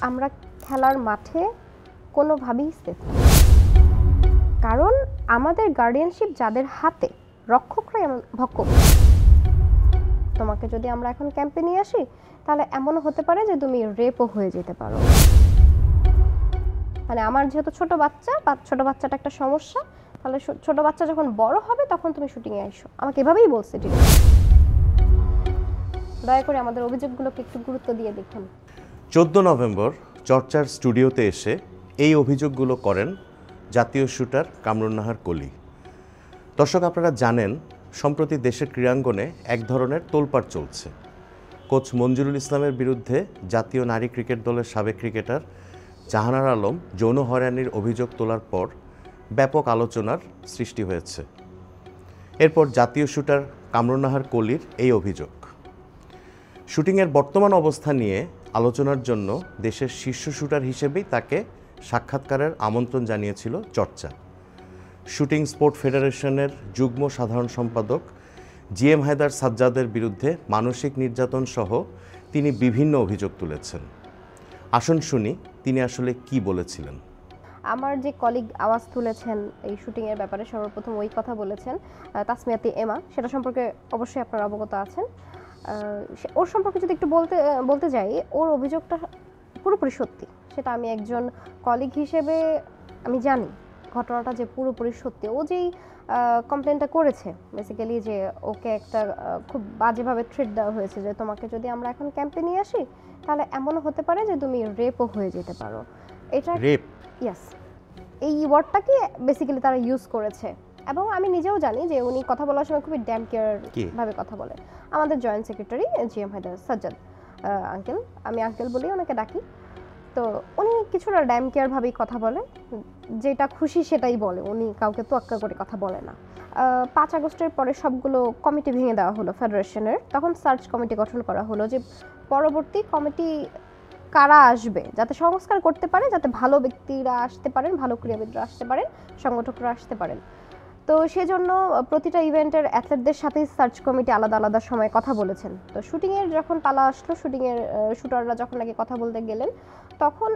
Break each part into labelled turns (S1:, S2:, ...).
S1: আমরা খেলার মাঠে কোনোভাবেই সেফ না, কারণ আমাদের গার্ডিয়ানশিপ যাদের হাতে, রক্ষকরাই ভক্ষক। তোমাকে যদি আমরা এখন ক্যাম্পে নিয়ে আসি, তাহলে এমনও হতে পারে যে তুমি রেপও হয়ে যেতে পারো। মানে আমার যেহেতু ছোট বাচ্চাটা একটা সমস্যা, তাহলে ছোট বাচ্চা যখন বড় হবে তখন তুমি শুটিংয়ে আইসো, আমাকে এভাবেই বলছে। ঠিক আছে, দয়া করে আমাদের অভিযোগগুলোকে একটু গুরুত্ব দিয়ে দেখুন।
S2: 14 নভেম্বর চর্চার স্টুডিওতে এসে এই অভিযোগগুলো করেন জাতীয় শুটার কামরুন নাহার কলি। দর্শক, আপনারা জানেন সম্প্রতি দেশের ক্রীড়াঙ্গনে এক ধরনের তোলপাড় চলছে। কোচ মঞ্জুরুল ইসলামের বিরুদ্ধে জাতীয় নারী ক্রিকেট দলের সাবেক ক্রিকেটার জাহানারা আলম যৌন হয়রানির অভিযোগ তোলার পর ব্যাপক আলোচনার সৃষ্টি হয়েছে। এরপর জাতীয় শুটার কামরুন নাহার কলির এই অভিযোগ। শুটিংয়ের বর্তমান অবস্থা নিয়ে আলোচনার জন্য দেশের শীর্ষ শুটার হিসেবেই তাকে সাক্ষাৎকারের আমন্ত্রণ জানিয়েছিল চর্চা। শুটিং স্পোর্ট ফেডারেশনের যুগ্ম সাধারণ সম্পাদক জিএম হায়দার সাজ্জাদের বিরুদ্ধে মানসিক নির্যাতন সহ তিনি বিভিন্ন অভিযোগ তুলেছেন। আসুন শুনি তিনি আসলে কি বলেছিলেন।
S1: আমার যে কলিগ আওয়াজ তুলেছেন এই শুটিংয়ের ব্যাপারে, সর্বপ্রথম ওই কথা বলেছেন তাসমিয়াতি এমা, সেটা সম্পর্কে অবশ্যই আপনারা অবগত আছেন। ওর সম্পর্কে যদি একটু বলতে যাই, ওর অভিযোগটা পুরোপুরি সত্যি। সেটা আমি একজন কলিগ হিসেবে আমি জানি ঘটনাটা যে পুরোপুরি সত্যি। ও যেই কমপ্লেনটা করেছে বেসিক্যালি, যে ওকে একটা খুব বাজেভাবে থ্রেট দেওয়া হয়েছে যে তোমাকে যদি আমরা এখন ক্যাম্পে নিয়ে আসি, তাহলে এমনও হতে পারে যে তুমি রেপও হয়ে যেতে পারো। এটা
S2: রেপ,
S1: ইয়াস, এই ওয়ার্ডটাকে বেসিক্যালি তারা ইউজ করেছে। এবং আমি নিজেও জানি যে উনি কথা বলার সময় খুবই ড্যাম কেয়ার ভাবে কথা বলে। আমাদের joint secretary GM Haider Sajjad uncle, আমি আঙ্কেল বলেই ওনাকে ডাকি, তো উনি কিছুটা ড্যাম কেয়ার ভাবেই কথা বলে, যেটা খুশি সেটাই বলে, উনি কাউকে তোয়াক্কা করে কথা বলে না। 5 আগস্টের পরে সবগুলো কমিটি ভেঙে দেওয়া হলো ফেডারেশনের। তখন সার্চ কমিটি গঠন করা হলো যে পরবর্তী কমিটি কারা আসবে, যাতে সংস্কার করতে পারে, যাতে ভালো ব্যক্তিরা আসতে পারেন, ভালো ক্রীড়াবিদরা আসতে পারেন, সংগঠকরা আসতে পারেন। তো সেজন্য প্রতিটা ইভেন্টের অ্যাথলেটদের সাথে সার্চ কমিটি আলাদা আলাদা সময় কথা বলেছেন। তো শুটিংয়ের যখন পালা আসলো, শুটিংয়ের শুটাররা যখন নাকি কথা বলতে গেলেন, তখন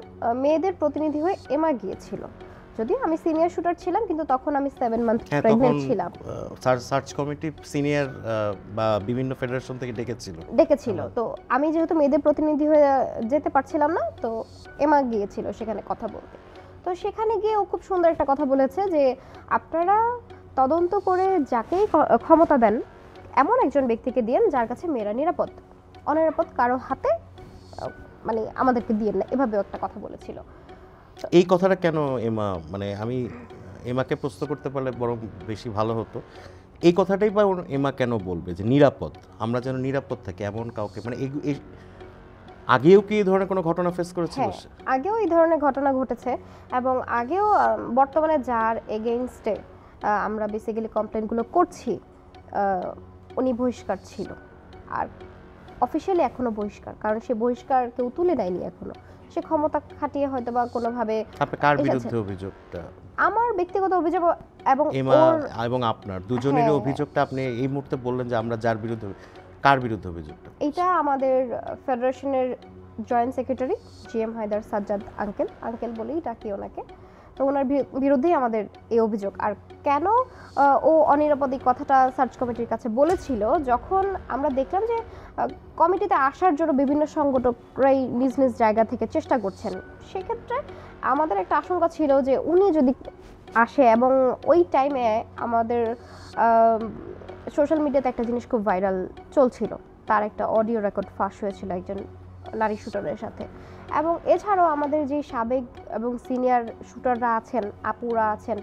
S1: মেয়েদের প্রতিনিধি হয়ে এমা গিয়েছিল। যদিও আমি সিনিয়র শুটার ছিলাম, কিন্তু তখন আমি 7 মান্থ প্রেগন্যান্ট ছিলাম।
S2: সার্চ কমিটি সিনিয়র বা বিভিন্ন ফেডারেশন থেকে ডেকেছিল।
S1: তো আমি যেহেতু মেয়েদের প্রতিনিধি হয়ে যেতে পারছিলাম না, তো এমা গিয়েছিল সেখানে কথা বলতে। তো সেখানে গিয়ে ও খুব সুন্দর একটা কথা বলেছে যে আপনারা তদন্ত করে যাকেই ক্ষমতা দেন, এমন একজন ব্যক্তিকে দিয়েন যার কাছে মেয়েরা নিরাপদ, অনিরাপদ কারো হাতে মানে আমাদেরকে দিয়েন না, এভাবেও একটা কথা বলেছিল।
S2: এই কথাটা কেন এমা, মানে আমি এমাকে প্রশ্ন করতে পারলে বরং বেশি ভালো হতো। এই কথাটাই বা এমা কেন বলবে যে নিরাপদ, আমরা যেন নিরাপদ থাকি এমন কাউকে, মানে আগেও কি এই ধরনের কোনো ঘটনা ফেস করেছিল?
S1: আগেও এই ধরনের ঘটনা ঘটেছে, এবং আগেও বর্তমানে যার এগেইনস্টে আমরা বেসিক্যালি কমপ্লেনগুলো করছি, উনি বহিষ্কার ছিল, আর অফিসিয়ালি এখনো বহিষ্কার, কারণ সে বহিষ্কার কেউ তুলে নেয়নি এখনো। সে ক্ষমতা খাটিয়ে হয়তো বা কোনোভাবে।
S2: কার বিরুদ্ধে অভিযোগটা?
S1: আমার ব্যক্তিগত অভিযোগ
S2: এবং আপনার দুজনেরই অভিযোগটা আপনি এই মুহূর্তে বললেন যে আমরা যার বিরুদ্ধে, কার বিরুদ্ধে অভিযোগটা?
S1: এটা আমাদের ফেডারেশনের joint secretary GM Haider Sajjad uncle বলেই ডাকি ওনাকে। তো ওনার বিরুদ্ধেই আমাদের এই অভিযোগ। আর কেন ও অনিরাপদ এই কথাটা সার্চ কমিটির কাছে বলেছিল, যখন আমরা দেখলাম যে কমিটিতে আসার জন্য বিভিন্ন সংগঠকরাই নিজ নিজ জায়গা থেকে চেষ্টা করছেন, সেক্ষেত্রে আমাদের একটা আশঙ্কা ছিল যে উনি যদি আসে, এবং ওই টাইমে আমাদের সোশ্যাল মিডিয়াতে একটা জিনিস খুব ভাইরাল চলছিল, তার একটা অডিও রেকর্ড ফাঁস হয়েছিল একজন নারী শুটারের সাথে। এবং এছাড়াও আমাদের যে সাবেক এবং সিনিয়র শুটাররা আছেন, আপুরা আছেন,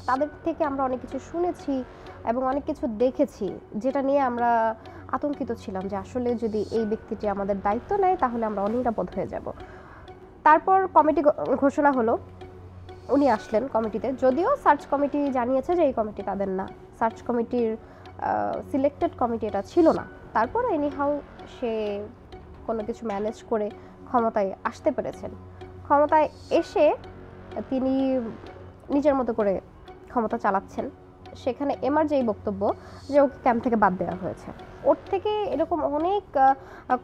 S1: তাদের থেকে আমরা অনেক কিছু শুনেছি এবং অনেক কিছু দেখেছি, যেটা নিয়ে আমরা আতঙ্কিত ছিলাম যে আসলে যদি এই ব্যক্তিটি আমাদের দায়িত্ব নেয় তাহলে আমরা অনিরাপদ হয়ে যাব। তারপর কমিটি ঘোষণা হলো, উনি আসলেন কমিটিতে। যদিও সার্চ কমিটি জানিয়েছে যে এই কমিটি তাদের না, সার্চ কমিটির সিলেক্টেড কমিটি এটা ছিল না। তারপর এনিহাউ সে কোনো কিছু ম্যানেজ করে ক্ষমতায় আসতে পেরেছেন। ক্ষমতায় এসে তিনি নিজের মতো করে ক্ষমতা চালাচ্ছেন। সেখানে এমার যেই বক্তব্য যে ওকে ক্যাম্প থেকে বাদ দেওয়া হয়েছে, ওর থেকে এরকম অনেক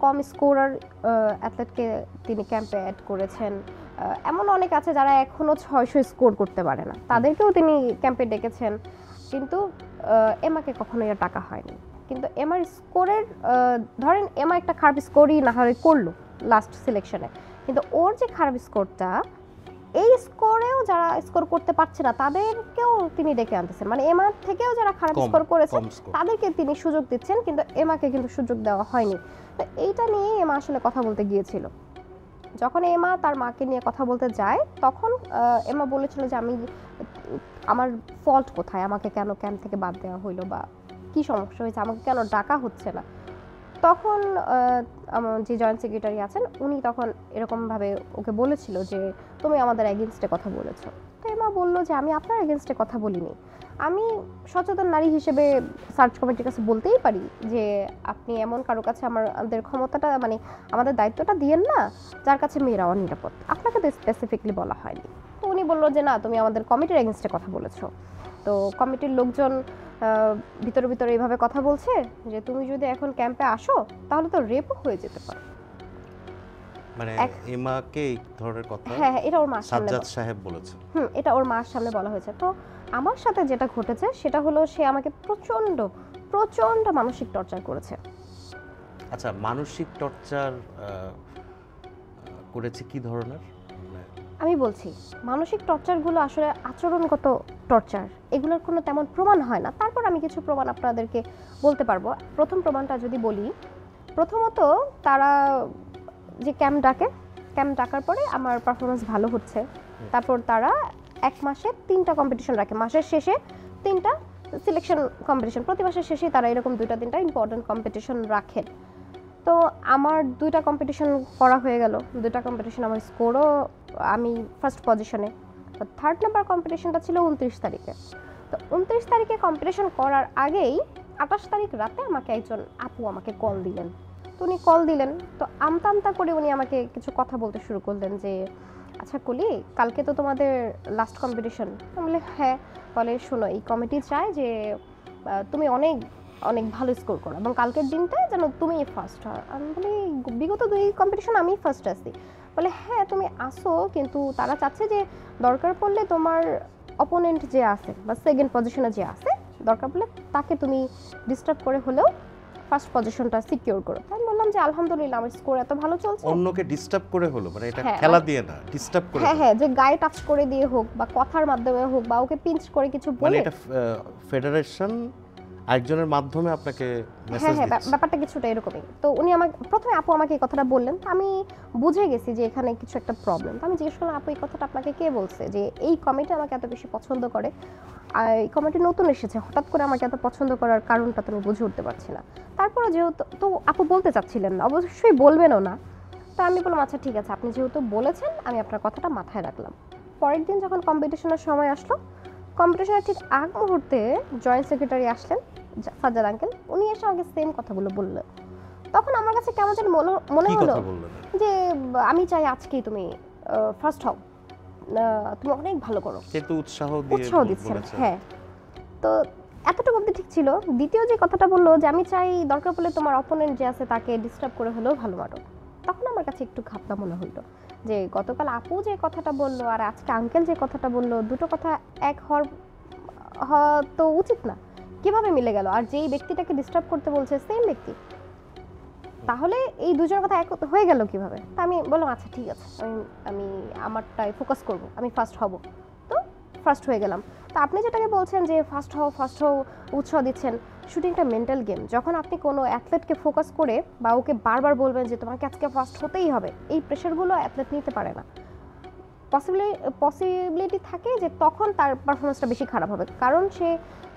S1: কম স্কোরার অ্যাথলেটকে তিনি ক্যাম্পে অ্যাড করেছেন। এমন অনেক আছে যারা এখনও 600 স্কোর করতে পারে না, তাদেরকেও তিনি ক্যাম্পে ডেকেছেন। কিন্তু এমাকে কখনোই আর টাকা হয়নি। কিন্তু এমার স্কোরের ধরেন এমা একটা খারাপ স্কোরই না হয় করলো লাস্ট সিলেকশনে, কিন্তু ওর যে খারাপ স্কোরটা, এই স্কোরেও যারা স্কোর করতে পারছে না তাদেরকেও তিনি ডেকে আনতেছেন। মানে এমার থেকেও যারা খারাপ স্কোর করেছে তাদেরকে তিনি সুযোগ দিচ্ছেন, কিন্তু এমাকে কিন্তু সুযোগ দেওয়া হয়নি। তো এইটা নিয়ে এমা আসলে কথা বলতে গিয়েছিল। যখন এমা তার মাকে নিয়ে কথা বলতে যায় তখন এমা বলেছিল যে আমার ফল্ট কোথায়, আমাকে কেন ক্যাম্প থেকে বাদ দেওয়া হইলো বা কি সমস্যা হয়েছে, আমাকে কেন ডাকা হচ্ছে না। তখন যে জয়েন্ট সেক্রেটারি আছেন উনি তখন এরকমভাবে ওকে বলেছিল যে তুমি আমাদের এগেনস্টে কথা বলেছো। তো এমা বললো যে আমি আপনার এগেনস্টে কথা বলিনি, আমি সচেতন নারী হিসেবে সার্চ কমিটির কাছে বলতেই পারি যে আপনি এমন কারো কাছে আমাদের ক্ষমতাটা মানে আমাদের দায়িত্বটা দিয়েন না যার কাছে মেয়েরা অনিরাপদ, আপনাকে তো স্পেসিফিকলি বলা হয়নি। তো উনি বললো যে না, তুমি আমাদের কমিটির এগেনস্টে কথা বলেছো। তো কমিটির লোকজন ভিতরে ভিতরে এইভাবে কথা বলছে যে তুমি যদি এখন ক্যাম্পে আসো তাহলে তো রেপও হয়ে যেতে পারে।
S2: মানে এমাকে এই ধরনের কথা
S1: হ্যাঁ, এটা ওর মার সামনে
S2: সাজ্জাদ সাহেব বলেছেন।
S1: এটা ওর মার সামনে বলা হয়েছে। তো আমার সাথে যেটা ঘটেছে সেটা হলো সে আমাকে প্রচন্ড প্রচন্ড মানসিক টর্চার করেছে।
S2: আচ্ছা, মানসিক টর্চার করেছে কি ধরনের?
S1: আমি বলছি মানসিক টর্চারগুলো আসলে আচরণগত টর্চার, এগুলোর কোনো তেমন প্রমাণ হয় না। তারপর আমি কিছু প্রমাণ আপনাদেরকে বলতে পারবো। প্রথম প্রমাণটা যদি বলি, প্রথমত তারা যে ক্যাম্প ডাকার পরে আমার পারফরমেন্স ভালো হচ্ছে, তারপর তারা এক মাসে 3টা কম্পিটিশন রাখে, মাসের শেষে 3টা সিলেকশন কম্পিটিশন, প্রতি মাসের শেষে তারা এরকম 2-3টা ইম্পর্টেন্ট কম্পিটিশন রাখেন। তো আমার 2টা কম্পিটিশন করা হয়ে গেল, 2টা কম্পিটিশন আমার স্কোরও আমি ফার্স্ট পজিশনে। তো 3rd নাম্বার কম্পিটিশনটা ছিল 29 তারিখে। তো 29 তারিখে কম্পিটিশন করার আগেই 28 তারিখ রাতে আমাকে একজন আপু আমাকে কল দিলেন। তো উনি কল দিলেন, তো আমতা করে উনি আমাকে কিছু কথা বলতে শুরু করলেন যে আচ্ছা কলি, কালকে তো তোমাদের লাস্ট কম্পিটিশন। আমি বলি হ্যাঁ। বলে শোনো, এই কমিটি চায় যে তুমি অনেক অনেক ভালো স্কোর করো এবং কালকের দিনটা যেন তুমি ফার্স্ট হয়। আমি বলি বিগত 2 কম্পিটিশন আমি ফার্স্ট আসছি। বলে হ্যাঁ তুমি আসো, কিন্তু তারা চাচ্ছে যে দরকার পড়লে তোমার অপোনেন্ট যে আছে বা সেকেন্ড পজিশনে যে আছে, দরকার পড়লে তাকে তুমি ডিস্টার্ব করে হলেও ফার্স্ট পজিশনটা সিকিউর করো। আমি বললাম যে আলহামদুলিল্লাহ আমার স্কোর এত ভালো চলছে।
S2: অন্যকে ডিস্টার্ব করে হলো মানে এটা খেলা দিয়ে না, ডিস্টার্ব করে।
S1: হ্যাঁ, যে গায়ে টাচ করে দিয়ে হোক বা কথার মাধ্যমে হোক বা ওকে পিঞ্চ করে কিছু বলে,
S2: মানে এটা ফেডারেশন আরেকজনের মাধ্যমে আপনাকে মেসেজ দিচ্ছে।
S1: হ্যাঁ, ব্যাপারটা কিছুটা এরকমই। তো উনি আমাকে প্রথমে আপু আমাকে এই কথাটা বললেন, তো আমি বুঝে গেছি যে এখানে কিছু একটা প্রবলেম। তো আমি জিজ্ঞেস করলাম আপু এই কথাটা আপনাকে কে বলছে যে এই কমিটি আমাকে এত বেশি পছন্দ করে, আর এই কমিটি নতুন এসেছে, হঠাৎ করে আমাকে এত পছন্দ করার কারণটা তো আমি বুঝে উঠতে পারছি না। তারপরে যেহেতু তো আপু বলতে চাচ্ছিলেন না, অবশ্যই বলবেনও না। তো আমি বললাম আচ্ছা ঠিক আছে, আপনি যেহেতু বলেছেন আমি আপনার কথাটা মাথায় রাখলাম। পরের দিন যখন কম্পিটিশনের সময় আসলো, কম্পিটিশনের ঠিক আগ মুহূর্তে জয়েন্ট সেক্রেটারি আসলেন সাজ্জাদ আঙ্কেল, উনি এসে আমাকে সেম কথাগুলো বললেন। তখন আমার কাছে কেমন যেন মনে হলো যে আমি চাই আজকেই তুমি ফার্স্ট হও, তুমি অনেক ভালো করো,
S2: কিন্তু উৎসাহ
S1: দিচ্ছেন। হ্যাঁ, তো এতটুকু অবধি ঠিক ছিল। দ্বিতীয় যে কথাটা বললো যে আমি চাই দরকার পড়লে তোমার অপোনেন্ট যে আছে তাকে ডিস্টার্ব করে হলেও ভালো মারো, তখন আমার কাছে একটু ঘাপলা মনে হইলো যে গতকাল আপু যে কথাটা বললো আর আজকে আঙ্কেল যে কথাটা বললো, দুটো কথা এক হওয়া তো উচিত না। কিভাবে মিলে গেল? আর যেই ব্যক্তিটাকে ডিস্টার্ব করতে বলছে সেম ব্যক্তি, তাহলে এই দুজনের কথা এক হয়ে গেল কিভাবে? তা আমি বললাম আচ্ছা ঠিক আছে, আমি আমারটাই ফোকাস করব, আমি ফার্স্ট হব। তো ফার্স্ট হয়ে গেলাম। তা আপনি যেটাকে বলছেন যে ফার্স্ট হও উৎসাহ দিচ্ছেন, শুটিংটা মেন্টাল গেম। যখন আপনি কোনো অ্যাথলেটকে ফোকাস করে বা ওকে বারবার বলবেন যে তোমাকে আজকে ফার্স্ট হতেই হবে, এই প্রেশারগুলো অ্যাথলেট নিতে পারে না। পসিবিলিটি থাকে যে তখন তার পারফরমেন্সটা বেশি খারাপ হবে, কারণ সে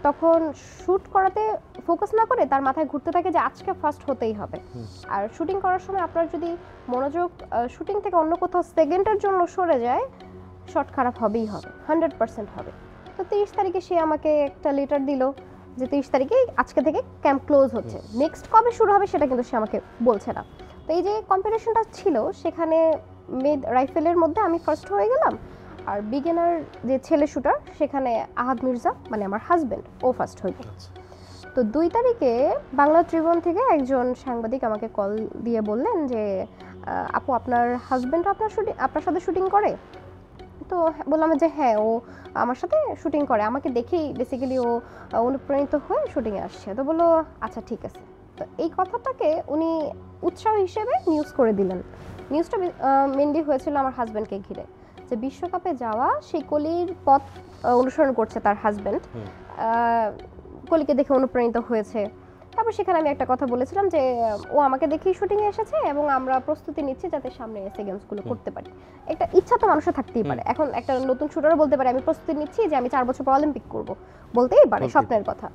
S1: তখন শ্যুট করাতে ফোকাস না করে তার মাথায় ঘুরতে থাকে যে আজকে ফার্স্ট হতেই হবে। আর শুটিং করার সময় আপনার যদি মনোযোগ শুটিং থেকে অন্য কোথাও সেকেন্ডের জন্য সরে যায়, শট খারাপ হবেই হবে, 100% হবে। তো 30 তারিখে সে আমাকে একটা লেটার দিল যে 30 তারিখে আজকে থেকে ক্যাম্প ক্লোজ হচ্ছে, নেক্সট কবে শুরু হবে সেটা কিন্তু সে আমাকে বলছে না। তো এই যে কম্পিটিশনটা ছিল সেখানে মেড রাইফেলের মধ্যে আমি ফার্স্ট হয়ে গেলাম, আর বিগিনার যে ছেলে শুটার সেখানে আহাদ মির্জা মানে আমার হাজব্যান্ড ও ফার্স্ট হইল। তো 2 তারিখে বাংলা ট্রিবিউন থেকে একজন সাংবাদিক আমাকে কল দিয়ে বললেন যে আপু আপনার হাজবেন্ড আপনার সাথে শুটিং করে? তো বললাম যে হ্যাঁ, ও আমার সাথে শুটিং করে, আমাকে দেখেই বেসিক্যালি ও অনুপ্রাণিত হয়ে শুটিংয়ে আসছে। তো বললো আচ্ছা ঠিক আছে। তো এই কথাটাকে উনি উৎসাহ হিসেবে নিউজ করে দিলেন। নিউজটা মেনলি হয়েছিল আমার হাজব্যান্ডকে ঘিরে, যে বিশ্বকাপে যাওয়া সেই কলির পথ অনুসরণ করছে তার হাজব্যান্ড, কলিকে দেখে অনুপ্রাণিত হয়েছে। তারপর সেখানে আমি একটা কথা বলেছিলাম যে ও আমাকে দেখেই শুটিংয়ে এসেছে এবং আমরা প্রস্তুতি নিচ্ছি যাতে সামনে এসে গেমসগুলো করতে পারি। একটা ইচ্ছা তো মানুষের থাকতেই পারে। এখন একটা নতুন শুটারও বলতে পারে আমি প্রস্তুতি নিচ্ছি যে আমি 4 বছর পর অলিম্পিক করব, বলতেই পারে স্বপ্নের কথা।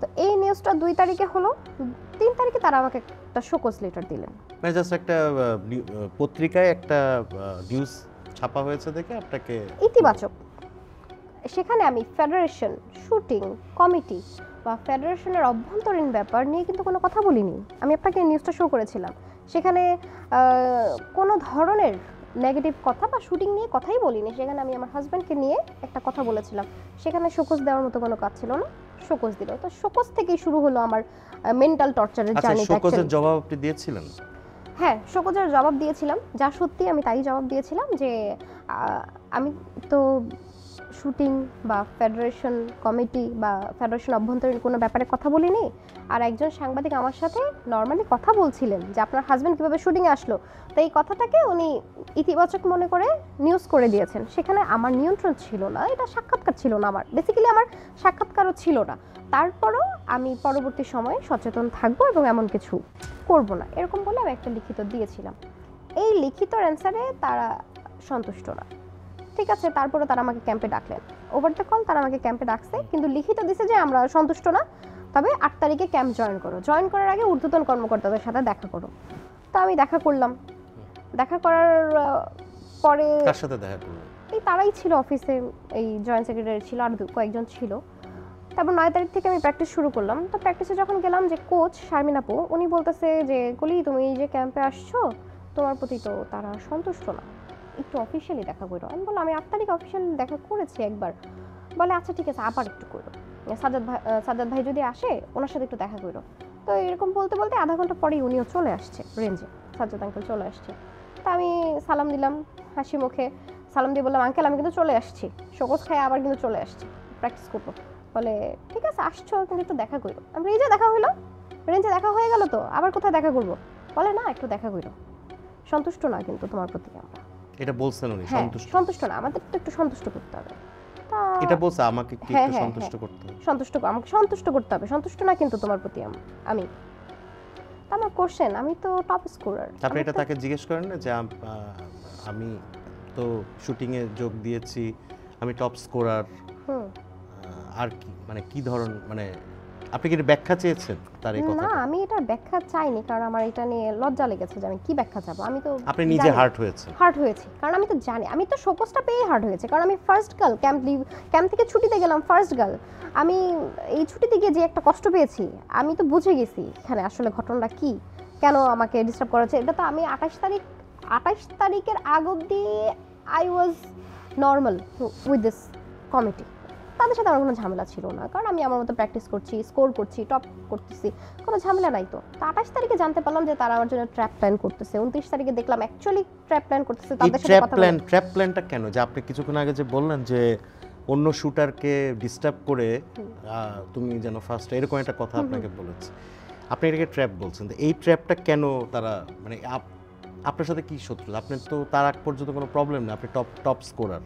S1: তো এই নিউজটা 2 তারিখে হলো। 3 তারিখে তারা আমাকে একটা শোকজ লেটার দিলেন।
S2: মানে জাস্ট একটা পত্রিকায় একটা নিউজ ছাপা হয়েছে দেখে আপনাকে
S1: ইতিবাচক। সেখানে আমি ফেডারেশন, শুটিং কমিটি বা ফেডারেশনের অভ্যন্তরীণ ব্যাপার নিয়ে কিন্তু কোনো কথা বলিনি। আমি আপনাকে নিউজটা শো করেছিলাম। সেখানে কোনো ধরনের নেগেটিভ কথা বা শুটিং নিয়ে কথাই বলিনি। সেখানে আমি আমার হাজব্যান্ডকে নিয়ে একটা কথা বলেছিলাম। সেখানে শোকজ দেওয়ার মতো কোনো কাজ ছিল না, শোকজ দিল। তো শোকজ থেকেই শুরু হলো আমার মেন্টাল টর্চারের জার্নিটা।
S2: শোকজের জবাব আপনি দিয়েছিলেন?
S1: হ্যাঁ, শোকজের জবাব দিয়েছিলাম, যা সত্যি আমি তাই জবাব দিয়েছিলাম যে আমি তো শুটিং বা ফেডারেশন কমিটি বা ফেডারেশন অভ্যন্তরীণ কোনো ব্যাপারে কথা বলিনি। আর একজন সাংবাদিক আমার সাথে নর্মালি কথা বলছিলেন যে আপনার হাজব্যান্ড কীভাবে শুটিংয়ে আসলো, তো এই কথাটাকে উনি ইতিবাচক মনে করে নিউজ করে দিয়েছেন। সেখানে আমার নিয়ন্ত্রণ ছিল না, এটা সাক্ষাৎকার ছিল না, আমার বেসিক্যালি আমার সাক্ষাৎকারও ছিল না। তারপরও আমি পরবর্তী সময়ে সচেতন থাকবো এবং এমন কিছু করব না, এরকম বলে আমি একটা লিখিত দিয়েছিলাম। এই লিখিত অ্যান্সারে তারা সন্তুষ্ট না। ঠিক আছে, তারপরে তারা আমাকে ক্যাম্পে ডাকলেন, ওভার দ্য কল তারা আমাকে ক্যাম্পে ডাকছে, কিন্তু লিখিত দিছে যে আমরা সন্তুষ্ট না, তবে 8 তারিখে ক্যাম্প জয়েন করো, জয়েন করার আগে ঊর্ধ্বতন কর্মকর্তাদের সাথে দেখা করো। তো আমি দেখা করলাম। দেখা করার পরে
S2: কার সাথে দেখা করলেন?
S1: এই তারাই ছিল অফিসে, এই জয়েন্ট সেক্রেটারি ছিল আর কয়েকজন ছিল। তারপর 9 তারিখ থেকে আমি প্র্যাকটিস শুরু করলাম। তো প্র্যাকটিসে যখন গেলাম, যে কোচ শারমিন আপু উনি বলতেছে যে কলি তুমি এই যে ক্যাম্পে আসছো, তোমার প্রতি তো তারা সন্তুষ্ট না, একটু অফিসিয়ালি দেখা করো। আমি বললাম আমি 8 তারিখ অফিসিয়ালি দেখা করেছি একবার। বলে আচ্ছা ঠিক আছে, আবার একটু করো, সাজ্জাদ ভাই যদি আসে ওনার সাথে একটু দেখা করো। তো এরকম বলতে বলতে আধা ঘন্টা পরেই উনিও চলে আসছে রেঞ্জে, সাজ্জাদ আঙ্কেল চলে আসছে। তা আমি সালাম দিলাম হাসি মুখে, সালাম দিয়ে বললাম আঙ্কেল আমি কিন্তু চলে আসছি, শোকজ খাই আবার কিন্তু চলে আসছি, প্র্যাকটিস করবো। বলে ঠিক আছে আসছো, কিন্তু একটু দেখা করো। আমি এই যে দেখা হইলো, রেঞ্জে দেখা হয়ে গেল, তো আবার কোথায় দেখা করবো? বলে না, একটু দেখা করো, সন্তুষ্ট না কিন্তু তোমার প্রতি আমরা।
S2: এটা বলছেন উনি?
S1: সন্তুষ্ট না, আমাদের তো একটু সন্তুষ্ট করতে হবে।
S2: এটা বলছে আমাকে কি একটু সন্তুষ্ট করতে হবে?
S1: আমাকে সন্তুষ্ট করতে হবে, সন্তুষ্ট না কিন্তু তোমার প্রতি আমি। আমার কোশ্চেন, আমি তো টপ স্কোরার।
S2: আপনি এটা তাকে জিজ্ঞেস করেন না যে আমি তো শুটিং এ যোগ দিয়েছি, আমি টপ স্কোরার, আর কি মানে কি ধরন, মানে আপনি কি ব্যাখ্যা চেয়েছেন তার এই কথা?
S1: না, আমি এটা ব্যাখ্যা চাইনি, কারণ আমার এটা নিয়ে লজ্জা লেগেছে যে আমি কি ব্যাখ্যা চাবো। আমি তো
S2: আপনি নিজে হার্ট হয়েছে,
S1: কারণ আমি তো জানি, আমি তো শোকজটা পেয়ে হার্ট হয়েছে, কারণ আমি ফার্স্ট গার্ল, ক্যাম্প থেকে ছুটিতে গেলাম, ফার্স্ট গার্ল। আমি এই ছুটিতে গিয়ে যে একটা কষ্ট পেয়েছি, আমি তো বুঝে গেছি এখানে আসলে ঘটনাটা কি, কেন আমাকে ডিস্টার্ব করা হচ্ছে। এটা তো আমি 28 তারিখের আগ অবধি I was normal with this committee, তাদের সাথে আমার কোনো ঝামেলা ছিল না, কারণ আমি আমার মতো প্র্যাকটিস করছি, স্কোর করছি, টপ করতেছি, কোনো ঝামেলা নাই। তো 28 তারিখে জানতে পারলাম যে তারা আমার জন্য ট্র্যাপ প্ল্যান করতেছে। 29 তারিখে দেখলাম অ্যাকচুয়ালি ট্র্যাপ প্ল্যান করতেছে। তাদের সাথে কথা বলে
S2: ট্র্যাপ প্ল্যানটা কেন, যে আপনি কিছুক্ষণ আগে যে বললেন যে অন্য শুটারকে ডিস্টার্ব করে তুমি যেন ফার্স্ট, এরকম একটা কথা আপনাকে বলেছে, আপনি এটাকে ট্র্যাপ বলছেন। এই ট্র্যাপটা কেন তারা, মানে আপনার সাথে কি শত্রু? আপনার তো তার আগ পর্যন্ত কোনো প্রবলেম না, আপনি টপ স্কোরার,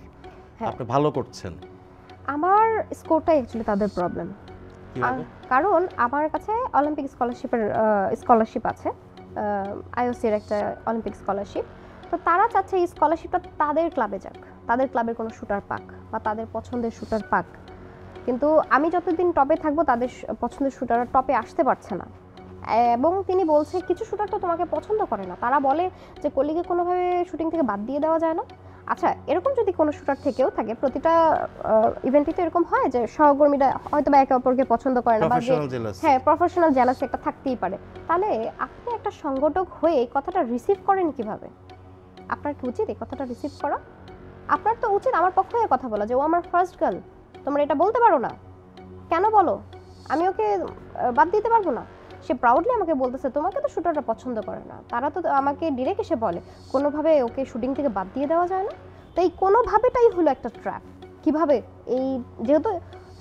S2: আপনি ভালো করছেন।
S1: আমার স্কোরটাই অ্যাকচুয়ালি তাদের প্রবলেম, কারণ আমার কাছে অলিম্পিক স্কলারশিপ আছে, আইওসির একটা অলিম্পিক স্কলারশিপ। তো তারা চাচ্ছে এই স্কলারশিপটা তাদের ক্লাবে যাক, তাদের ক্লাবের কোনো শুটার পাক বা তাদের পছন্দের শুটার পাক। কিন্তু আমি যতদিন টপে থাকবো তাদের পছন্দের শুটাররা টপে আসতে পারছে না। এবং তিনি বলছে কিছু শুটার তো তোমাকে পছন্দ করে না, তারা বলে যে কলিকে কোনোভাবে শুটিং থেকে বাদ দিয়ে দেওয়া যায় না। আচ্ছা, এরকম যদি কোনো শুটার থেকেও থাকে, প্রতিটা ইভেন্টে তো এরকম হয় যে সহকর্মীরা হয়তো বা একে অপরকে পছন্দ করে না, বা হ্যাঁ প্রফেশনাল জেলাসি একটা থাকতেই পারে। তাহলে আপনি একটা সংগঠক হয়ে এই কথাটা রিসিভ করেন কিভাবে? আপনার কি উচিত এই কথাটা রিসিভ করা? আপনার তো উচিত আমার পক্ষে কথা বলা যে ও আমার ফার্স্ট গার্ল, তোমরা এটা বলতে পারো না, কেন বলো? আমি ওকে বাদ দিতে পারবো না। সে প্রাউডলি আমাকে বলতেছে তোমাকে তো শুটাররা পছন্দ করে না, তারা তো আমাকে ডিরেক্ট এসে বলে কোনোভাবে ওকে শুটিং থেকে বাদ দিয়ে দেওয়া যায় না। তো এই কোনোভাবেটাই হলো একটা ট্র্যাপ। কিভাবে এই যেহেতু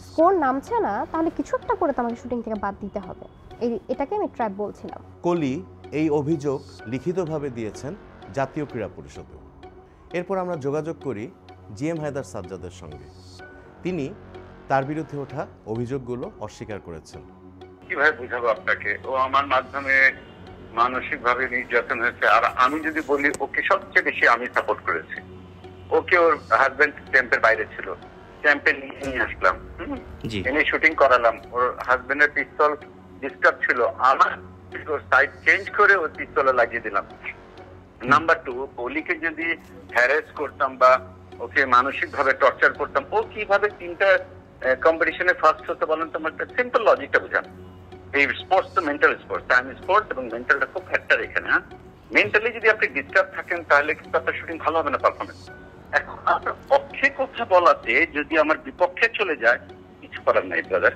S1: স্কোর নামছে না, তাহলে কিছু একটা করে তো আমাকে শুটিং থেকে বাদ দিতে হবে, এটাকে আমি ট্র্যাপ বলছিলাম।
S2: কলি এই অভিযোগ লিখিতভাবে দিয়েছেন জাতীয় ক্রীড়া পরিষদে। এরপর আমরা যোগাযোগ করি জিএম হায়দার সাজ্জাদের সঙ্গে। তিনি তার বিরুদ্ধে ওঠা অভিযোগগুলো অস্বীকার করেছেন।
S3: কিভাবে বুঝাবো আপনাকে, ও আমার মাধ্যমে মানসিকভাবে নির্যাতন হয়েছে। আর আমি যদি বলি, ওকে সবচেয়ে বেশি আমি সাপোর্ট করেছি। ওকে ওর হাজবেন্ড ক্যাম্পের বাইরে ছিল, ক্যাম্পে নিয়ে আসলাম, এনে শুটিং করালাম। ওর হাজবেন্ডের পিস্তল ডিস্টার্ব ছিল, আমার সাইড চেঞ্জ করে ওর পিস্তলে লাগিয়ে দিলাম। নাম্বার 2, কলিকে যদি হ্যারাস করতাম বা ওকে মানসিক ভাবে টর্চার করতাম, ও কিভাবে 3টা কম্পিটিশনে ফার্স্ট হতে বলেন? তোমার একটা সিম্পল লজিকটা বুঝান। এই স্পোর্টস তো মেন্টাল স্পোর্টস, টাইম স্পোর্টস, এবং মেন্টালটা খুব ফ্যাক্টর এখানে। হ্যাঁ, মেন্টালি যদি আপনি ডিস্টার্ব থাকেন তাহলে কিন্তু আপনার শুটিং ভালো হবে না, পারফরমেন্স। এখন আপনার পক্ষে কথা বলাতে যদি আমার বিপক্ষে চলে যায়, কিছু করার নাই ব্রাদার,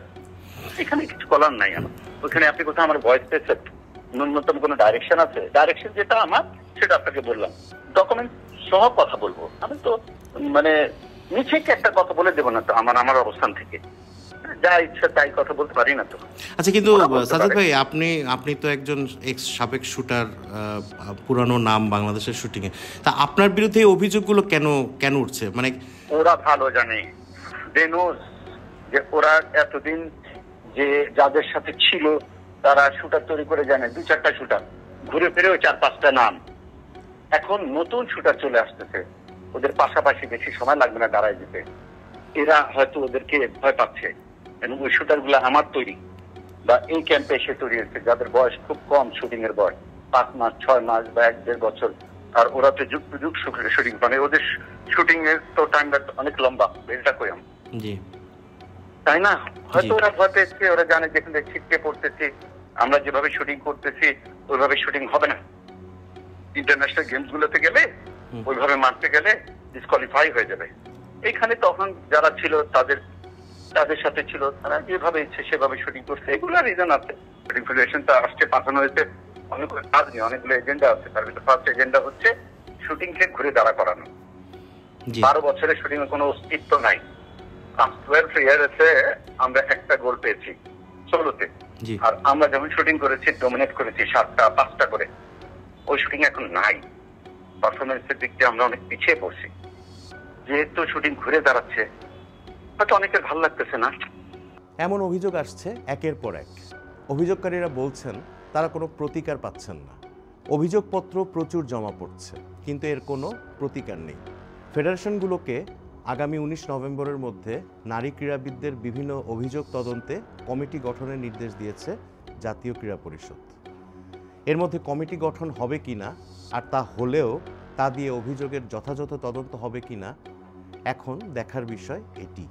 S3: এখানে কিছু করার নাই। আমার ওখানে আপনি কোথাও আমার ভয়েস পেয়েছেন? ন্যূনতম কোনো ডাইরেকশন আছে? ডাইরেকশন যেটা আমার, সেটা আপনাকে বললাম। ডকুমেন্ট সহ কথা বলবো, আমি তো মানে নিচে একটা কথা বলে দেবো না তো আমার অবস্থান থেকে। যা ইচ্ছা তাই কথা বলতে পারি না তো।
S2: আচ্ছা, কিন্তু সাজ্জাদ ভাই, আপনি তো একজন এক্স সাবেক শুটার, পুরানো নাম বাংলাদেশের শুটিং এ। তা আপনার বিরুদ্ধে এই অভিযোগগুলো কেন উঠছে? মানে
S3: ওরা ভালো জানে, দে নোজ, যে ওরা এতদিন যে যাদের সাথে ছিল তারা শুটার তৈরি করে জানে, 2-4টা শুটার ঘুরে ফিরে ওই 4-5টা নাম। এখন নতুন শুটার চলে আসতেছে, ওদের পাশাপাশি বেশি সময় লাগবে না দাঁড়ায় দিতে। এরা হয়তো ওদেরকে ভয় পাচ্ছে, এবং ওই শুটার গুলো আমার তৈরি বা এই ক্যাম্পে এসে তৈরি হচ্ছে, যাদের বয়স খুব কম, শুটিং এর বয়স 5 মাস, 6 মাস বা 1-1.5 বছর। আর ওরা তো যুগ যুগ শুটিং, মানে ওদের শুটিং এর তো টাইমটা অনেক লম্বা। এটা কই আমি, তাই না? হয়তো ওরা ভয় পেয়েছে, ওরা জানে যেখানে ছিটকে পড়তেছি, আমরা যেভাবে শুটিং করতেছি ওইভাবে শুটিং হবে না। ইন্টারন্যাশনাল গেমস গুলোতে গেলে ওইভাবে মারতে গেলে ডিসকোয়ালিফাই হয়ে যাবে। এখানে তখন যারা ছিল তাদের সাথে ছিল, তারা যেভাবে ইচ্ছে সেভাবে শুটিং করছে। এগুলো রিজন আছে। শুটিং ফেডারেশন তো আসছে, পাঠানো হয়েছে, অনেকগুলো কাজ নিয়ে অনেকগুলো এজেন্ডা আছে। তার ভিতরে ফার্স্ট এজেন্ডা হচ্ছে শুটিং কে ঘুরে দাঁড়া করানো। 12 বছরের শুটিং এর কোনো অস্তিত্ব নাই। 12 ইয়ার্সে আমরা একটা গোল পেয়েছি 16তে, আর আমরা যখন শুটিং করেছি ডমিনেট করেছি 7টা 5টা করে। ওই শুটিং এখন নাই। পারফরমেন্সের দিক দিয়ে আমরা অনেক পিছিয়ে পড়ছি। যেহেতু শুটিং ঘুরে দাঁড়াচ্ছে, হয়তো অনেকের ভালো লাগতেছে না।
S2: এমন অভিযোগ আসছে একের পর এক। অভিযোগকারীরা বলছেন তারা কোনো প্রতিকার পাচ্ছেন না। অভিযোগপত্র প্রচুর জমা পড়ছে, কিন্তু এর কোনো প্রতিকার নেই। ফেডারেশনগুলোকে আগামী 19 নভেম্বরের মধ্যে নারী ক্রীড়াবিদদের বিভিন্ন অভিযোগ তদন্তে কমিটি গঠনের নির্দেশ দিয়েছে জাতীয় ক্রীড়া পরিষদ। এর মধ্যে কমিটি গঠন হবে কিনা, আর তা হলেও তা দিয়ে অভিযোগের যথাযথ তদন্ত হবে কিনা, এখন দেখার বিষয় এটি।